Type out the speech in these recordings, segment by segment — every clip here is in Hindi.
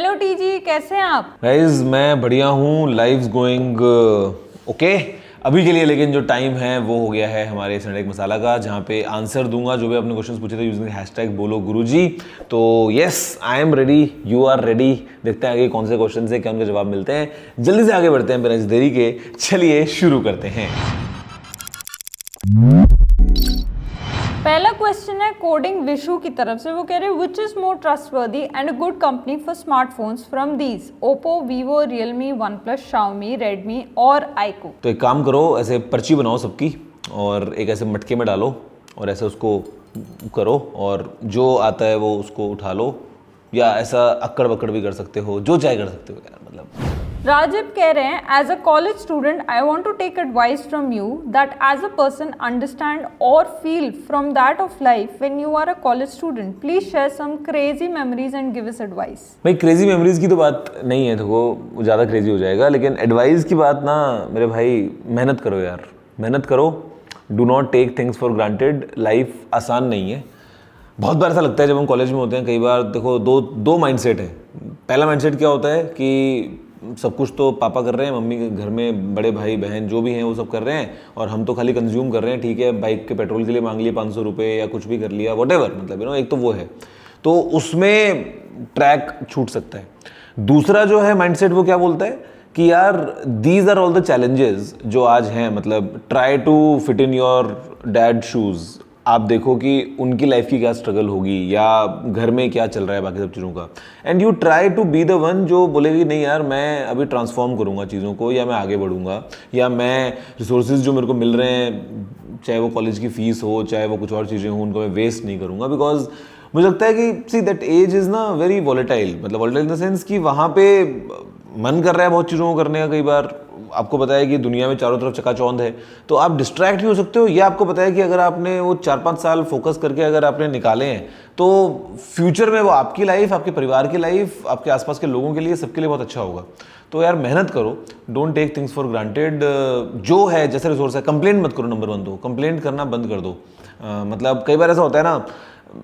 हेलो टीजी, कैसे हैं आप? गाइज मैं बढ़िया हूँ, लाइफ्स गोइंग ओके अभी के लिए। लेकिन जो टाइम है वो हो गया है हमारे संडे मसाला का, जहाँ पे आंसर दूंगा जो भी आपने क्वेश्चंस पूछे थे यूजिंग हैशटैग बोलो गुरुजी। तो yes, I am ready, you are ready. देखते हैं आगे कौन से क्वेश्चन है, क्या उनके जवाब मिलते हैं। जल्दी से आगे बढ़ते हैं बिना देरी के। चलिए शुरू करते हैं। पहला क्वेश्चन है कोडिंग विशु की तरफ से। वो कह रहे हैं which is more trustworthy and a good company for smartphones from these Oppo, Vivo, Realme, one plus, Xiaomi, Redmi और आईकू। तो एक काम करो, ऐसे पर्ची बनाओ सबकी और एक ऐसे मटके में डालो और ऐसे उसको करो और जो आता है वो उसको उठा लो, या ऐसा अक्कड़ बक्कड़ भी कर सकते हो, जो चाहे कर सकते हो यार। मतलब राजीव कह रहे हैं as a college student I want to take advice from you that as a person understand और feel from that of life when you are a college student. Please share some crazy memories and give us advice. भाई क्रेजी मेमोरीज की तो बात नहीं है, देखो वो ज़्यादा क्रेजी हो जाएगा। लेकिन एडवाइस की बात ना मेरे भाई, मेहनत करो यार, मेहनत करो। Do not take things for granted. Life आसान नहीं है। बहुत बार ऐसा लगता है जब हम कॉलेज में होते हैं, कई बार देखो दो माइंडसेट है। पहला माइंडसेट क्या होता है कि सब कुछ तो पापा कर रहे हैं, मम्मी के घर में बड़े भाई बहन जो भी हैं वो सब कर रहे हैं और हम तो खाली कंज्यूम कर रहे हैं। ठीक है, बाइक के पेट्रोल के लिए मांग लिए 500 रुपये या कुछ भी कर लिया, वॉटेवर, मतलब एक तो वो है, तो उसमें ट्रैक छूट सकता है। दूसरा जो है माइंडसेट, वो क्या बोलता है कि यार these are all the challenges जो आज हैं, मतलब try to fit in your dad shoes. आप देखो कि उनकी लाइफ की क्या स्ट्रगल होगी या घर में क्या चल रहा है बाकी सब चीज़ों का, and you try to be the one जो बोलेगी नहीं यार मैं अभी ट्रांसफॉर्म करूँगा चीज़ों को, या मैं आगे बढ़ूँगा, या मैं रिसोर्सेज जो मेरे को मिल रहे हैं, चाहे वो कॉलेज की फ़ीस हो चाहे वो कुछ और चीज़ें हों, उनको मैं वेस्ट नहीं करूँगा। बिकॉज मुझे लगता है कि सी दैट एज इज़ ना वेरी वॉलेटाइल, मतलब वॉलेटाइल इन द सेंस कि वहाँ पे मन कर रहा है बहुत चीज़ों को करने का। कई बार आपको पता है कि दुनिया में चारों तरफ चकाचौंध है, तो आप डिस्ट्रैक्ट भी हो सकते हो। या आपको पता है कि अगर आपने वो 4-5 साल फोकस करके अगर आपने निकाले हैं तो फ्यूचर में वो आपकी लाइफ, आपके परिवार की लाइफ, आपके आसपास के लोगों के लिए, सबके लिए बहुत अच्छा होगा। तो यार मेहनत करो, don't take things for granted. जो है जैसे रिसोर्स है, कंप्लेंट मत करो। नंबर 1 तो कंप्लेंट करना बंद कर दो। मतलब कई बार ऐसा होता है ना,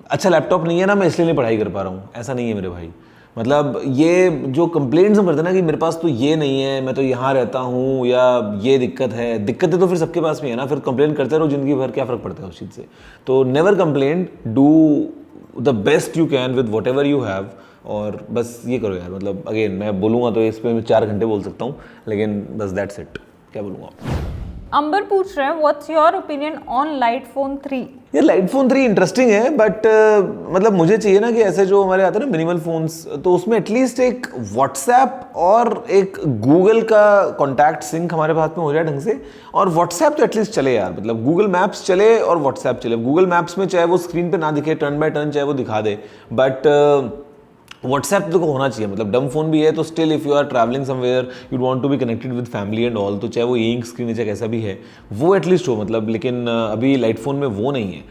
अच्छा लैपटॉप नहीं है ना, मैं इसलिए नहीं पढ़ाई कर पा रहा हूँ। ऐसा नहीं है मेरे भाई। मतलब ये जो कंप्लेंट्स हम करते हैं ना कि मेरे पास तो ये नहीं है, मैं तो यहाँ रहता हूँ, या ये दिक्कतें तो फिर सबके पास में है ना। फिर कंप्लेंट करते रहो जिंदगी भर, क्या फ़र्क पड़ता है उस चीज़ से। तो never complaint, do the best you can with what ever you have. और बस ये करो यार। मतलब अगेन मैं बोलूँगा तो इस पर मैं 4 घंटे बोल सकता हूँ, लेकिन बस दैट्स इट। क्या बोलूँगा। अंबर पूछ रहे हैं what's your opinion on light phone 3। ये लाइट फोन 3 इंटरेस्टिंग है, बट मतलब मुझे चाहिए ना कि ऐसे जो हमारे आते हैं ना मिनिमल फोन्स, तो उसमें एटलीस्ट एक व्हाट्सएप और एक गूगल का कॉन्टैक्ट सिंक हमारे हाथ में हो जाए ढंग से। और व्हाट्सएप तो एटलीस्ट चले यार, मतलब गूगल मैप्स चले और व्हाट्सएप चले। गूगल मैप्स में चाहे वो स्क्रीन पे ना दिखे टर्न बाय टर्न, चाहे वो दिखा दे, बट व्हाट्सएप तो होना चाहिए। मतलब डम फोन भी है तो still if you are travelling somewhere, you want to be connected with family and all, तो चाहे वो यंग स्क्रीन है चाहे कैसा भी है, वो एटलीस्ट हो। मतलब लेकिन अभी लाइट फोन में वो नहीं है।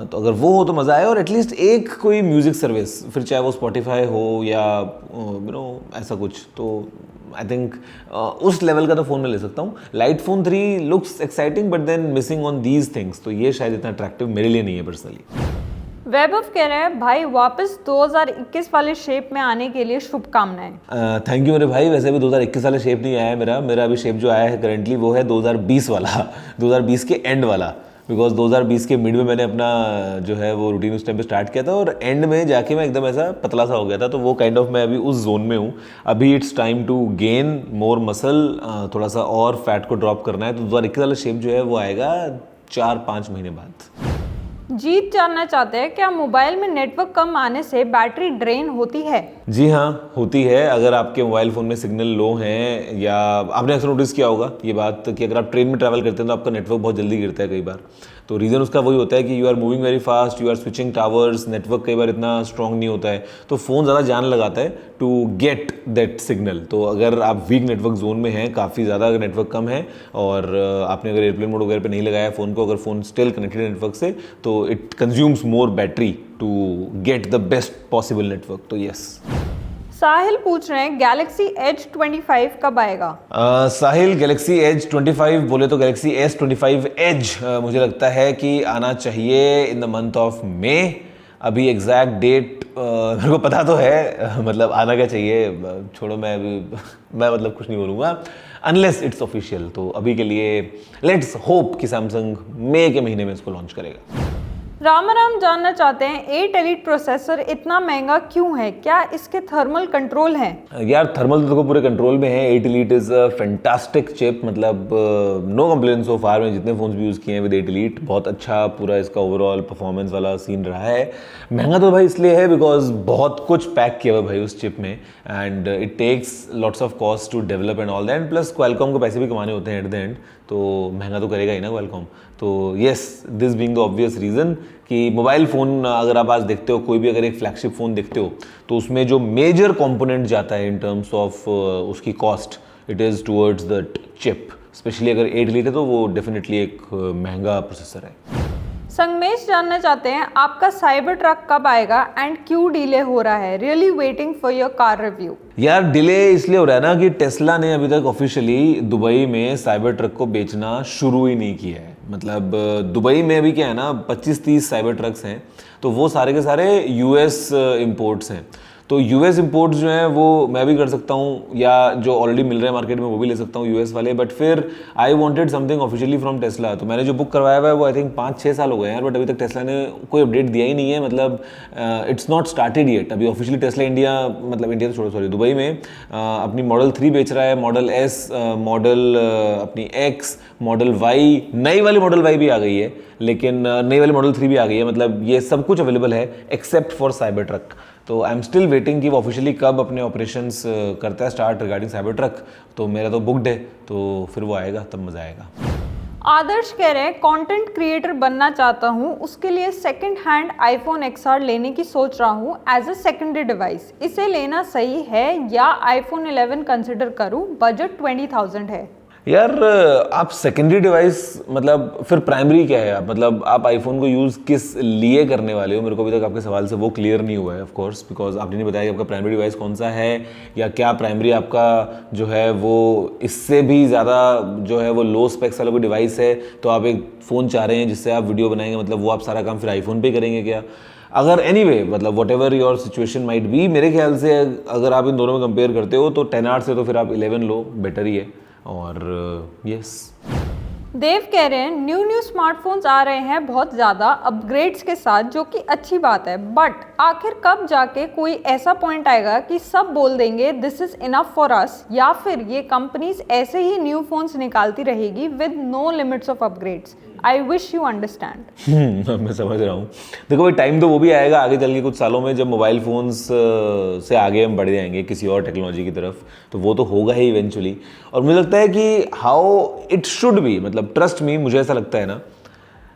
तो अगर वो हो तो मज़ा आए। और एटलीस्ट एक कोई म्यूज़िक सर्विस, फिर चाहे वो स्पॉटिफाई हो या ऐसा कुछ, तो आई थिंक उस लेवल का तो फ़ोन में ले सकता हूँ। Light phone 3 looks exciting but then missing on these things, तो ये शायद इतना अट्रैक्टिव मेरे लिए नहीं है पर्सनली। वैभव कह रहे हैं भाई वापस 2021 वाले शेप में आने के लिए शुभकामनाएं। थैंक यू मेरे भाई। वैसे भी 2021 वाला शेप नहीं आया है मेरा अभी शेप जो आया है करेंटली वो है 2020 वाला, 2020 के एंड वाला। बिकॉज 2020 के मिड में मैंने अपना जो है वो रूटीन उस टाइम पे स्टार्ट किया था और एंड में जाके मैं एकदम ऐसा पतला सा हो गया था। तो वो काइंड ऑफ मैं अभी उस जोन में हूँ। अभी it's time to gain more muscle, थोड़ा सा और फैट को ड्रॉप करना है। तो 2021 वाला शेप जो है वो आएगा 4-5 महीने बाद। जीत जानना चाहते हैं क्या मोबाइल में नेटवर्क कम आने से बैटरी ड्रेन होती है? जी हाँ, होती है। अगर आपके मोबाइल फ़ोन में सिग्नल लो हैं, या आपने अक्सर नोटिस किया होगा ये बात कि अगर आप ट्रेन में ट्रैवल करते हैं तो आपका नेटवर्क बहुत जल्दी गिरता है कई बार। तो रीज़न उसका वही होता है कि you are moving very fast, you are switching towers, network कई बार इतना स्ट्रॉन्ग नहीं होता है, तो फ़ोन ज़्यादा जान लगाता है टू गेट दैट सिग्नल। तो अगर आप वीक नेटवर्क जोन में हैं, काफ़ी ज़्यादा अगर नेटवर्क कम है और आपने अगर एयरप्लेन मोड वगैरह पे नहीं लगाया फ़ोन को, अगर फ़ोन स्टिल कनेक्टेड है नेटवर्क से, तो it consumes more battery to get the best possible network. तो यस। साहिल पूछ रहे हैं गैलेक्सी एज 25 कब आएगा? साहिल, गैलेक्सी एज 25 बोले तो गैलेक्सी S25 एज मुझे लगता है कि आना चाहिए in the month of May. अभी एग्जैक्ट डेट मेरे को पता तो है, मतलब आना क्या चाहिए, छोड़ो मैं मतलब कुछ नहीं बोलूँगा अनलेस इट्स ऑफिशियल। तो अभी के लिए लेट्स होप कि सैमसंग मई के महीने में इसको लॉन्च करेगा। राम जानना चाहते हैं 8 एलीट प्रोसेसर इतना महंगा क्यों है, क्या इसके थर्मल कंट्रोल हैं? यार थर्मल तो देखो पूरे कंट्रोल में है। 8 elite is a fantastic chip, मतलब नो कंप्लेन सो फार। में जितने फ़ोन्स भी यूज़ किए हैं विद 8 एलीट, बहुत अच्छा पूरा इसका ओवरऑल परफॉर्मेंस वाला सीन रहा है। महंगा तो भाई इसलिए है बिकॉज बहुत कुछ पैक किया हुआ भाई उस चिप में, and it takes lots of cost to develop and all that, plus Qualcomm को पैसे भी कमाने होते हैं एट द एंड, तो महंगा तो करेगा ही ना क्वालकॉम। तो yes, this being the obvious reason कि मोबाइल फ़ोन अगर आप आज देखते हो, कोई भी अगर एक फ्लैगशिप फ़ोन देखते हो, तो उसमें जो मेजर कंपोनेंट जाता है इन टर्म्स ऑफ उसकी cost, it is towards the chip. Specially अगर 8 एलीट है तो वो डेफिनेटली एक महंगा प्रोसेसर है। संगमेश जानना चाहते हैं आपका साइबर ट्रक कब आएगा एंड क्यों डिले हो रहा है? Really waiting for your car review. यार डिले इसलिए हो रहा है ना कि टेस्ला ने अभी तक ऑफिशियली दुबई में साइबर ट्रक को बेचना शुरू ही नहीं किया है। मतलब दुबई में अभी क्या है ना, 25-30 साइबर ट्रक्स हैं, तो वो सारे के सारे यूएस इंपोर्ट्स हैं। तो यूएस इंपोर्ट्स जो हैं वो मैं भी कर सकता हूँ, या जो ऑलरेडी मिल रहे हैं मार्केट में वो भी ले सकता हूँ यूएस वाले, बट फिर I wanted something officially from Tesla. तो मैंने जो बुक करवाया हुआ है वो आई थिंक 5-6 साल हो गए यार, बट अभी तक टेस्ला ने कोई अपडेट दिया ही नहीं है। मतलब इट्स नॉट स्टार्टेड येट। अभी ऑफिशियली टेस्ला इंडिया, मतलब इंडिया तो छोड़ो, सॉरी, दुबई में अपनी मॉडल 3 बेच रहा है, मॉडल एस, मॉडल अपनी एक्स, मॉडल वाई, नई वाली मॉडल वाई भी आ गई है, लेकिन नई वाली मॉडल 3 भी आ गई है। मतलब ये सब कुछ अवेलेबल है एक्सेप्ट फॉर साइबर ट्रक। तो आई एम स्टिल वेटिंग कि वो ऑफिशियली कब अपने ऑपरेशंस करता है स्टार्ट रिगार्डिंग साइबर ट्रक। तो मेरा तो बुकड है, तो फिर वो आएगा तब मज़ा आएगा। आदर्श कह रहे हैं कंटेंट क्रिएटर बनना चाहता हूँ, उसके लिए सेकंड हैंड आईफोन XR लेने की सोच रहा हूँ एज अ सेकेंडरी डिवाइस। इसे लेना सही है या आईफोन 11 कंसिडर करूँ? बजट 20,000 है। यार आप सेकेंडरी डिवाइस, मतलब फिर प्राइमरी क्या है? मतलब आप आईफोन को यूज़ किस लिए करने वाले हो? मेरे को अभी तक आपके सवाल से वो क्लियर नहीं हुआ है ऑफ कोर्स, बिकॉज आपने नहीं बताया कि आपका प्राइमरी डिवाइस कौन सा है, या क्या प्राइमरी आपका जो है वो इससे भी ज़्यादा जो है वो लो स्पेक्स वाला कोई डिवाइस है, तो आप एक फ़ोन चाह रहे हैं जिससे आप वीडियो बनाएंगे, मतलब वो आप सारा काम फिर आईफोन पे करेंगे क्या? अगर एनीवे मतलब what ever your situation might be, मेरे ख्याल से अगर आप इन दोनों में कंपेयर करते हो तो 10R से तो फिर आप 11 लो, बेटर ही है। और यस, देव कह रहे हैं न्यू स्मार्टफोन्स आ रहे हैं बहुत ज़्यादा अपग्रेड्स के साथ, जो कि अच्छी बात है, बट आखिर कब जाके कोई ऐसा पॉइंट आएगा कि सब बोल देंगे this is enough for us, या फिर ये कंपनीज ऐसे ही न्यू फोन्स निकालती रहेगी with no limits of upgrades? I wish you understand. मैं समझ रहा हूँ। देखो भाई, टाइम तो वो भी आएगा आगे चल के कुछ सालों में, जब मोबाइल फ़ोन्स से आगे हम बढ़ जाएंगे किसी और टेक्नोलॉजी की तरफ, तो वो तो होगा ही इवेंचुअली। और मुझे लगता है कि हाउ इट शुड बी, मतलब ट्रस्ट मी, मुझे ऐसा लगता है ना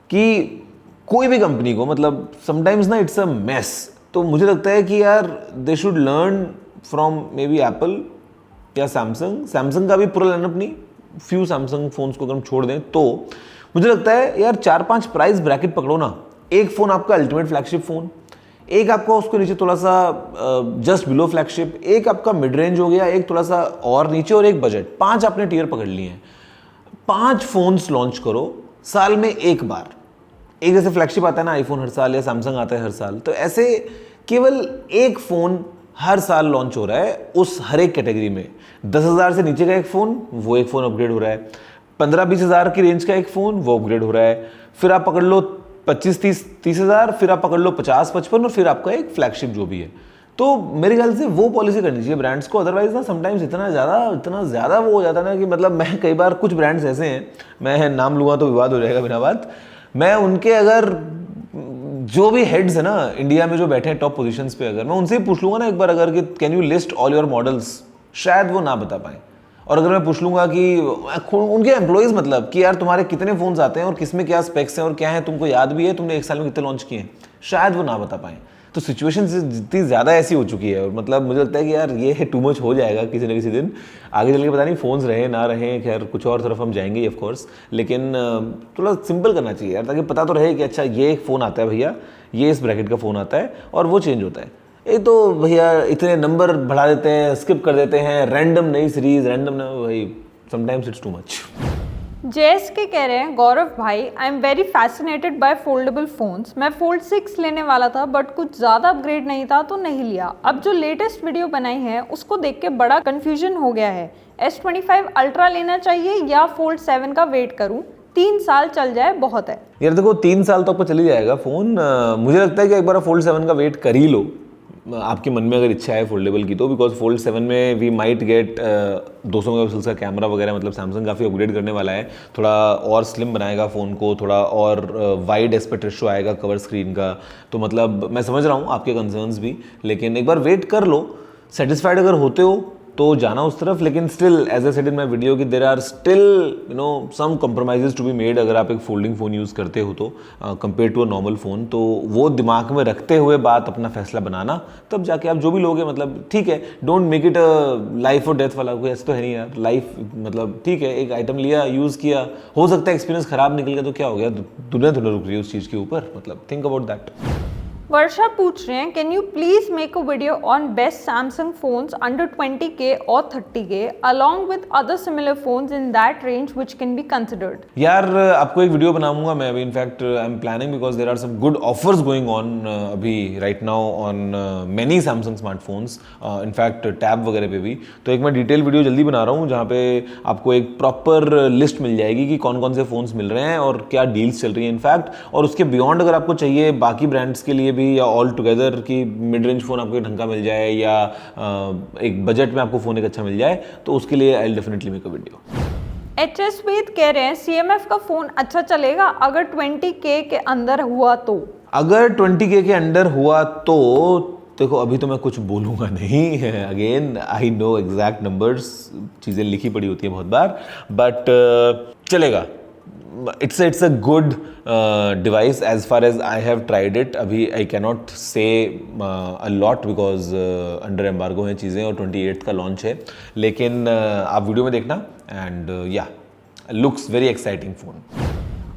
कि कोई भी कंपनी को, मतलब समटाइम्स ना इट्स अ मेस, तो मुझे लगता है कि यार they should learn from may be Apple या सैमसंग का भी पूरा लाइनअप नहीं, फ्यू सैमसंग फ़ोन्स को अगर हम छोड़ दें तो मुझे लगता है यार 4-5 प्राइस ब्रैकेट पकड़ो ना। एक फ़ोन आपका अल्टीमेट फ्लैगशिप फ़ोन, एक आपका उसको नीचे थोड़ा सा जस्ट बिलो फ्लैगशिप, एक आपका मिड रेंज हो गया, एक थोड़ा सा और नीचे, और एक बजट। 5 आपने टियर पकड़ लिए हैं। 5 फ़ोन्स लॉन्च करो साल में एक बार। एक जैसे फ्लैगशिप आता है ना आईफोन हर साल, या सैमसंग आता है हर साल, तो ऐसे केवल एक फ़ोन हर साल लॉन्च हो रहा है उस हर एक कैटेगरी में। 10,000 से नीचे का एक फ़ोन, वो एक फ़ोन अपग्रेड हो रहा है। 15-20 हज़ार की रेंज का एक फ़ोन, वो अपग्रेड हो रहा है। फिर आप पकड़ लो 25-30 हज़ार, फिर आप पकड़ लो 50-55, और फिर आपका एक फ्लैगशिप जो भी है। तो मेरे ख्याल से वो पॉलिसी करनी चाहिए ब्रांड्स को। अदरवाइज ना समटाइम्स इतना ज़्यादा वो हो जाता है ना कि मतलब मैं कई बार कुछ ब्रांड्स ऐसे हैं, मैं नाम लूँगा तो विवाद हो जाएगा बिना बात, मैं उनके अगर जो भी हेड्स है ना इंडिया में जो बैठे हैं टॉप पोजीशंस पे, अगर मैं उनसे ही पूछ लूँगा ना एक बार अगर कि can you list all your models, शायद वो ना बता पाएँ। और अगर मैं पूछ लूँगा कि उनके एम्प्लॉइज़, मतलब कि यार तुम्हारे कितने फ़ोन्स आते हैं और किसमें क्या स्पेक्स हैं और क्या है, तुमको याद भी है, तुमने एक साल में कितने लॉन्च किए हैं, शायद वो ना बता पाएँ। तो सिचुएशन जितनी ज़्यादा ऐसी हो चुकी है, और मतलब मुझे लगता है कि यार ये टू मच हो जाएगा किसी न किसी दिन आगे चल के। पता नहीं फ़ोन्स रहे ना रहे, खैर कुछ और तरफ हम जाएंगे ऑफ कोर्स, लेकिन थोड़ा सिंपल करना चाहिए यार, ताकि पता तो रहे कि अच्छा ये एक फ़ोन आता है भैया, ये इस ब्रैकेट का फ़ोन आता है और वो चेंज होता है। ये तो भैया इतने नंबर बढ़ा देते हैं, स्किप कर देते हैं, रैंडम नई सीरीज़, रैंडम भाई, sometimes it's too much. JS के कह रहे हैं गौरव भाई, I am very fascinated by foldable phones. मैं फोल्ड 6 लेने वाला था बट कुछ ज़्यादा अपग्रेड नहीं था तो नहीं लिया। अब जो लेटेस्ट वीडियो बनाई है उसको देख के बड़ा कन्फ्यूजन हो गया है। S25 अल्ट्रा लेना चाहिए या फोल्ड 7 का वेट करूं? 3 साल चल जाए बहुत है। यार देखो 3 साल तो आपको चल ही जाएगा फ़ोन। मुझे लगता है कि एक बार फोल्ड 7 का वेट कर ही लो, आपके मन में अगर इच्छा है फोल्डेबल की तो। बिकॉज फोल्ड 7 में वी माइट गेट 200 मेगापिक्सल का कैमरा वगैरह, मतलब सैमसंग काफ़ी अपग्रेड करने वाला है। थोड़ा और स्लिम बनाएगा फ़ोन को, थोड़ा और वाइड एस्पेक्ट रेशियो आएगा कवर स्क्रीन का। तो मतलब मैं समझ रहा हूँ आपके कंसर्न्स भी, लेकिन एक बार वेट कर लो। सेटिस्फाइड अगर होते हो तो जाना उस तरफ, लेकिन still as a said in my video कि there are still some compromises to be made अगर आप एक फोल्डिंग फ़ोन यूज़ करते हो तो compare to a normal phone. तो वो दिमाग में रखते हुए बात अपना फैसला बनाना, तब जाके आप जो भी लोगे मतलब ठीक है। Don't make it a life और डेथ वाला, कोई ऐसा तो है नहीं यार। लाइफ मतलब ठीक है, एक आइटम लिया, यूज़ किया, हो सकता है एक्सपीरियंस ख़राब निकल गया तो क्या हो गया, दुनिया रुक रही है उस चीज़ के ऊपर। मतलब थिंक अबाउट दैट। वर्षा पूछ रहे हैं can you please make a video on best Samsung phones under 20K और 30K along with other similar phones in that range which can be considered. यार आपको एक वीडियो बनाऊंगा मैं अभी। In fact I am planning because there are some good offers going on अभी right now on many Samsung smartphones, in fact tab वगैरह पे भी। तो एक मैं डिटेल वीडियो जल्दी बना रहा हूँ जहाँ पे आपको एक प्रॉपर लिस्ट मिल जाएगी कि कौन कौन से फ़ोन्स मिल रहे हैं और क्या डील्स चल रही हैं इनफैक्ट। और उसके बियॉन्ड अगर आपको चाहिए बाकी ब्रांड्स के लिए भी, या ऑल टुगेदर की मिड रेंज फ़ोन आपको ढंग का मिल जाए, या एक बजट में आपको फ़ोन एक अच्छा मिल जाए, तो उसके लिए I will definitely make a video. HS वेद कह रहे हैं CMF का फोन अच्छा चलेगा अगर 20K के अंदर हुआ तो। अगर 20K के अंडर हुआ तो देखो अभी तो मैं कुछ बोलूँगा नहीं है। Again I know exact numbers, चीज़ें लिखी पड़ी होती हैं बहुत बार, बट चलेगा। it's a good device as far as I have tried it. अभी I cannot say a lot because under embargo हैं चीज़ें और 28 का लॉन्च है, लेकिन आप वीडियो में देखना एंड या looks very exciting phone.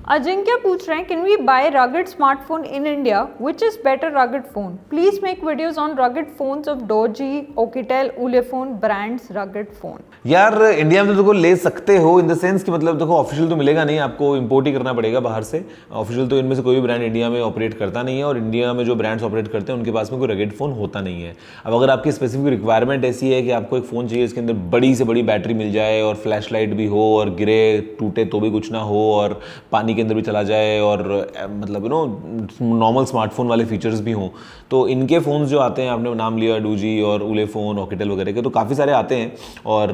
Ajinkya पूछ रहे हैं can we buy rugged smartphone in India which is better rugged phone? Please make videos on rugged phones of Doogee, Oukitel, Ulefone brands rugged phone. यार इंडिया में तो देखो ले सकते हो इन द सेंस कि मतलब देखो ऑफिशियल तो मिलेगा नहीं, आपको इंपोर्ट ही करना पड़ेगा बाहर से। ऑफिशियल तो इनमें से कोई भी ब्रांड इंडिया में ऑपरेट करता नहीं है, और इंडिया में जो ब्रांड्स ऑपरेट करते हैं उनके पास में कोई रगड फोन होता नहीं है। अब अगर आपकी स्पेसिफिक रिक्वायरमेंट ऐसी है कि आपको एक फ़ोन चाहिए इसके अंदर बड़ी से बड़ी बैटरी मिल जाए और फ्लैश लाइट भी हो और गिरे टूटे तो भी कुछ ना हो और पानी के अंदर भी चला जाए और मतलब नॉर्मल स्मार्टफोन वाले फीचर्स भी हों, तो इनके फ़ोन्स जो आते हैं, आपने नाम लिया डूजी और उलेफोन, ऑकीटेल वगैरह के, तो काफ़ी सारे आते हैं और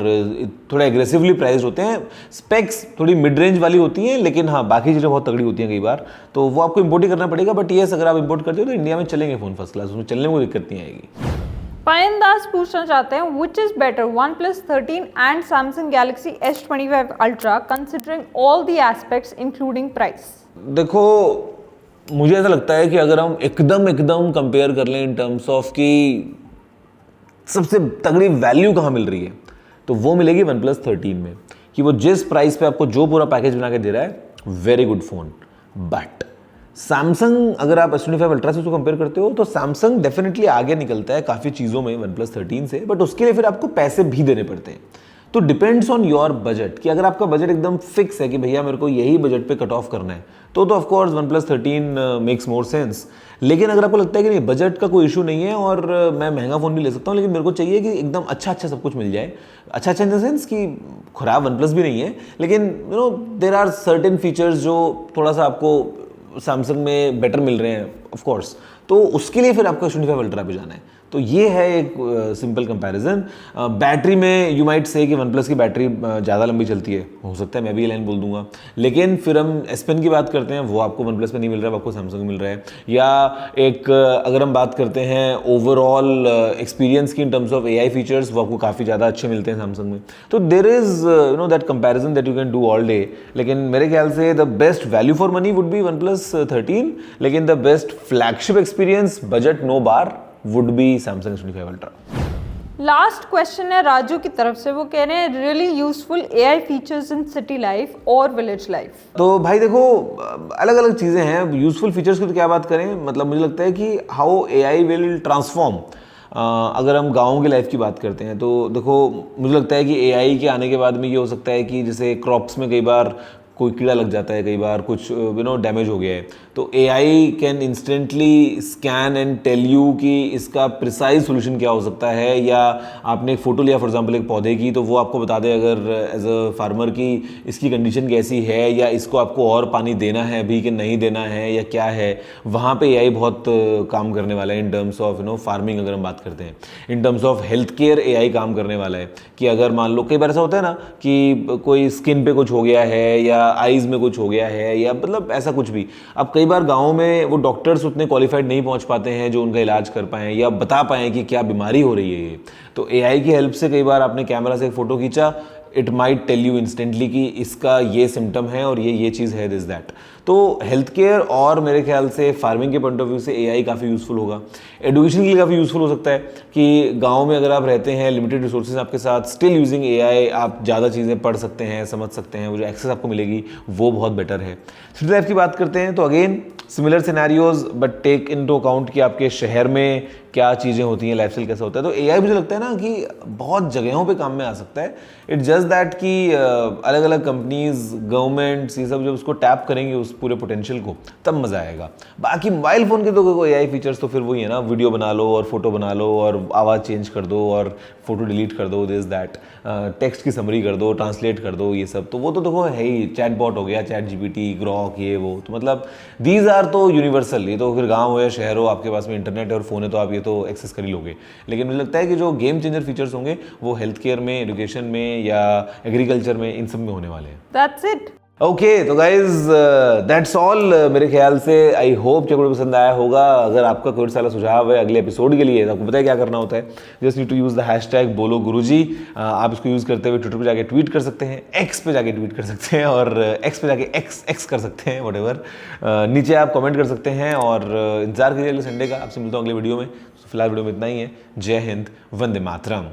थोड़े एग्रेसिवली प्राइस्ड होते हैं। स्पेक्स थोड़ी मिड रेंज वाली होती हैं, लेकिन हाँ बाकी चीज़ें बहुत तगड़ी होती हैं कई बार, तो वो आपको इंपोर्ट ही करना पड़ेगा। बट येस अगर आप इंपोर्ट करते हो तो इंडिया में चलेंगे फ़ोन फर्स्ट क्लास, उसमें चलने में कोई दिक्कत नहीं आएगी। पायन दास पूछना चाहते हैं which is better OnePlus 13 and Samsung Galaxy S25 Ultra considering all the aspects including price? देखो मुझे ऐसा लगता है कि अगर हम एकदम कंपेयर कर लें इन टर्म्स ऑफ कि सबसे तगड़ी वैल्यू कहाँ मिल रही है, तो वो मिलेगी OnePlus 13 में, कि वो जिस प्राइस पे आपको जो पूरा पैकेज बना के दे रहा है, very good phone. But Samsung अगर आप S25 अल्ट्रा से उसको कंपेयर करते हो तो सैमसंग डेफिनेटली आगे निकलता है काफ़ी चीज़ों में OnePlus 13 से, बट उसके लिए फिर आपको पैसे भी देने पड़ते हैं। तो डिपेंड्स ऑन योर बजट, कि अगर आपका बजट एकदम फिक्स है कि भैया मेरे को यही बजट पे कट ऑफ करना है, तो of course OnePlus 13 makes more sense. लेकिन अगर आपको लगता है कि नहीं बजट का कोई इशू नहीं है और मैं महंगा फ़ोन भी ले सकता हूँ, लेकिन मेरे को चाहिए कि एकदम अच्छा सब कुछ मिल जाए, अच्छा इन द सेंस कि खराब OnePlus भी नहीं है, लेकिन देर आर सर्टेन फीचर्स जो थोड़ा सा आपको सैमसंग में बेटर मिल रहे हैं ऑफ कोर्स, तो उसके लिए फिर आपको S25 अल्ट्रा पे जाना है। तो ये है एक सिंपल कंपैरिजन। बैटरी में यू माइट से कि OnePlus की बैटरी ज़्यादा लंबी चलती है, हो सकता है मैं भी ये लाइन बोल दूंगा, लेकिन फिर हम S Pen की बात करते हैं, वो आपको OnePlus में नहीं मिल रहा है, वो आपको सैमसंग में मिल रहा है। या एक अगर हम बात करते हैं ओवरऑल एक्सपीरियंस की in terms of AI features, वो आपको काफ़ी ज़्यादा अच्छे मिलते हैं सैमसंग में। तो there is that comparison that you can do all day, लेकिन मेरे ख्याल से the best value for money would be OnePlus 13, लेकिन the best flagship experience budget no bar would be Samsung S25 ultra. Last question है राजू की तरफ से, वो कह रहे हैं really useful AI features in city life और विलेज लाइफ। तो भाई देखो अलग अलग चीज़ें हैं। यूजफुल फीचर्स की तो क्या बात करें, मतलब मुझे लगता है कि हाउ AI विल ट्रांसफॉर्म। अगर हम गाँव की लाइफ की बात करते हैं तो देखो मुझे लगता है कि AI के आने के बाद में ये हो सकता है कि जैसे क्रॉप्स में कई बार कोई कीड़ा लग जाता है, कई बार कुछ डैमेज हो गया है, तो AI can instantly scan and tell you कि इसका प्रिसाइज सोल्यूशन क्या हो सकता है। या आपने एक फ़ोटो लिया फॉर एग्जांपल एक पौधे की, तो वो आपको बता दे अगर एज अ फार्मर की इसकी कंडीशन कैसी है, या इसको आपको और पानी देना है अभी कि नहीं देना है या क्या है। वहाँ पे AI बहुत काम करने वाला है इन टर्म्स ऑफ फार्मिंग। अगर हम बात करते हैं in terms of health care, AI काम करने वाला है कि अगर मान लो कई बार ऐसा होता है ना कि कोई स्किन पे कुछ हो गया है या आईज में कुछ हो गया है या मतलब ऐसा कुछ भी। अब कई बार गाँव में वो डॉक्टर्स उतने क्वालिफाइड नहीं पहुँच पाते हैं जो उनका इलाज कर पाएँ या बता पाएँ कि क्या बीमारी हो रही है ये। तो AI की हेल्प से कई बार आपने कैमरा से एक फ़ोटो खींचा, it might tell you instantly कि इसका ये सिम्टम है और ये चीज़ है, दिस दैट। तो हेल्थ केयर और मेरे ख्याल से फार्मिंग के पॉइंट ऑफ व्यू से AI काफ़ी यूज़फुल होगा। एजुकेशन के लिए काफ़ी यूज़फुल हो सकता है कि गांव में अगर आप रहते हैं, लिमिटेड रिसोर्सेज आपके साथ, स्टिल यूजिंग AI आप ज़्यादा चीज़ें पढ़ सकते हैं, समझ सकते हैं, वो जो एक्सेस आपको मिलेगी वो बहुत बेटर है। सिटी लाइफ की बात करते हैं तो again similar scenarios, but take into account कि आपके शहर में क्या चीज़ें होती हैं, लाइफस्टाइल कैसा होता है। तो AI मुझे लगता है ना कि बहुत जगहों पे काम में आ सकता है। इट्स जस्ट दैट कि अलग अलग कंपनीज, गवर्नमेंट्स, ये सब जब उसको टैप करेंगे उस पूरे पोटेंशियल को, तब मज़ा आएगा। बाकी मोबाइल फ़ोन के तो AI फीचर्स तो फिर वही है ना, वीडियो बना लो और फोटो बना लो और आवाज़ चेंज कर दो और फोटो डिलीट कर दो, दिस दैट, टेक्स्ट की समरी कर दो, ट्रांसलेट कर दो, ये सब तो वो तो देखो है ही। चैट बॉट हो गया, चैट GPT, ग्रॉक, ये वो, तो मतलब दीज आर तो यूनिवर्सल। ये तो फिर गांव हो या शहर हो, आपके पास में इंटरनेट है और फ़ोन है तो आप ये तो एक्सेस कर ही लोगे। लेकिन मुझे लगता है कि जो गेम चेंजर फीचर्स होंगे वो हेल्थ केयर में, एजुकेशन में या एग्रीकल्चर में, इन सब में होने वाले हैं। That's it. ओके तो गाइज दैट्स ऑल। मेरे ख्याल से आई होप कि आपको पसंद आया होगा। अगर आपका कोई सारा सुझाव है अगले एपिसोड के लिए तो आपको पता है क्या करना होता है, just need to use the hashtag बोलो गुरुजी। आप इसको यूज़ करते हुए ट्विटर पे जाके ट्वीट कर सकते हैं, एक्स पे जाके ट्वीट कर सकते हैं और एक्स पे जाके एक्स कर सकते हैं, व्हाटएवर। नीचे आप कमेंट कर सकते हैं और इंतजार करिए अगले संडे का। आपसे मिलता हूँ अगले वीडियो में। फिलहाल वीडियो में इतना ही है। जय हिंद, वंदे मातरम।